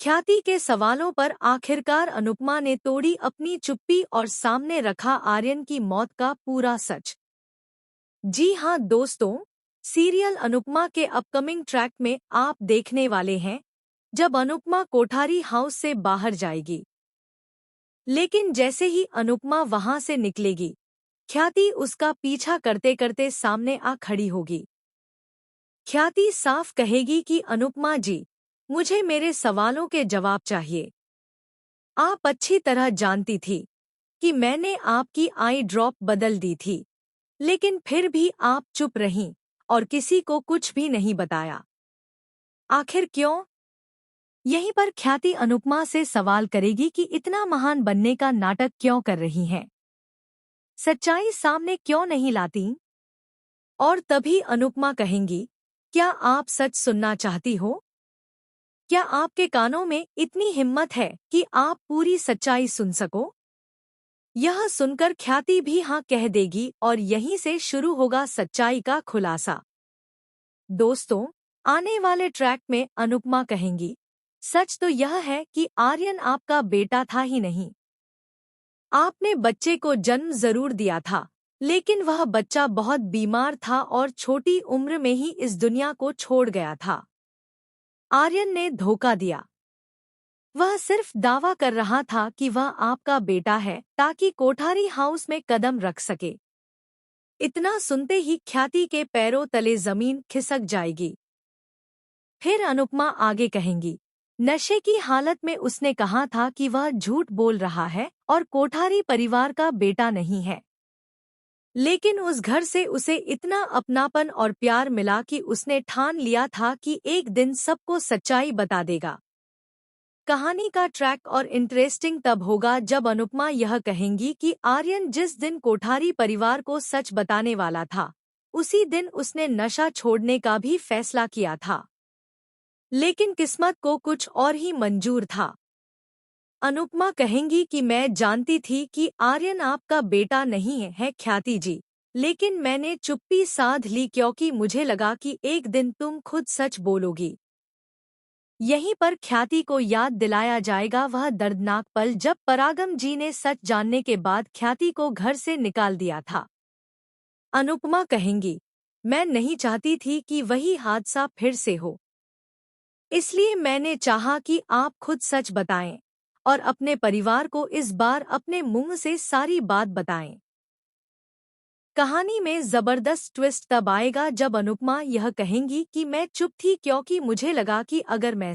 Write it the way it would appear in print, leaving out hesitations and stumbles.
ख्याति के सवालों पर आखिरकार अनुपमा ने तोड़ी अपनी चुप्पी और सामने रखा आर्यन की मौत का पूरा सच। जी हाँ दोस्तों, सीरियल अनुपमा के अपकमिंग ट्रैक में आप देखने वाले हैं जब अनुपमा कोठारी हाउस से बाहर जाएगी। लेकिन जैसे ही अनुपमा वहां से निकलेगी, ख्याति उसका पीछा करते करते सामने आ खड़ी होगी। ख्याति साफ कहेगी कि अनुपमा जी, मुझे मेरे सवालों के जवाब चाहिए। आप अच्छी तरह जानती थी कि मैंने आपकी आई ड्रॉप बदल दी थी, लेकिन फिर भी आप चुप रहीं और किसी को कुछ भी नहीं बताया। आखिर क्यों? यहीं पर ख्याति अनुपमा से सवाल करेगी कि इतना महान बनने का नाटक क्यों कर रही हैं? सच्चाई सामने क्यों नहीं लाती? और तभी अनुपमा कहेंगी, क्या आप सच सुनना चाहती हो? क्या आपके कानों में इतनी हिम्मत है कि आप पूरी सच्चाई सुन सको? यह सुनकर ख्याति भी हाँ कह देगी और यहीं से शुरू होगा सच्चाई का खुलासा। दोस्तों, आने वाले ट्रैक में अनुपमा कहेंगी, सच तो यह है कि आर्यन आपका बेटा था ही नहीं। आपने बच्चे को जन्म जरूर दिया था, लेकिन वह बच्चा बहुत बीमार था और छोटी उम्र में ही इस दुनिया को छोड़ गया था। आर्यन ने धोखा दिया। वह सिर्फ दावा कर रहा था कि वह आपका बेटा है ताकि कोठारी हाउस में कदम रख सके। इतना सुनते ही ख्याति के पैरों तले जमीन खिसक जाएगी। फिर अनुपमा आगे कहेंगी, नशे की हालत में उसने कहा था कि वह झूठ बोल रहा है और कोठारी परिवार का बेटा नहीं है। लेकिन उस घर से उसे इतना अपनापन और प्यार मिला कि उसने ठान लिया था कि एक दिन सबको सच्चाई बता देगा। कहानी का ट्रैक और इंटरेस्टिंग तब होगा जब अनुपमा यह कहेंगी कि आर्यन जिस दिन कोठारी परिवार को सच बताने वाला था, उसी दिन उसने नशा छोड़ने का भी फैसला किया था। लेकिन किस्मत को कुछ और ही मंजूर था। अनुपमा कहेंगी कि मैं जानती थी कि आर्यन आपका बेटा नहीं है ख्याति जी, लेकिन मैंने चुप्पी साध ली क्योंकि मुझे लगा कि एक दिन तुम खुद सच बोलोगी। यहीं पर ख्याति को याद दिलाया जाएगा वह दर्दनाक पल जब परागम जी ने सच जानने के बाद ख्याति को घर से निकाल दिया था। अनुपमा कहेंगी, मैं नहीं चाहती थी कि वही हादसा फिर से हो, इसलिए मैंने चाहा कि आप खुद सच बताएं और अपने परिवार को इस बार अपने मुंह से सारी बात बताएं। कहानी में जबरदस्त ट्विस्ट तब आएगा जब अनुपमा यह कहेंगी कि मैं चुप थी क्योंकि मुझे लगा कि अगर मैं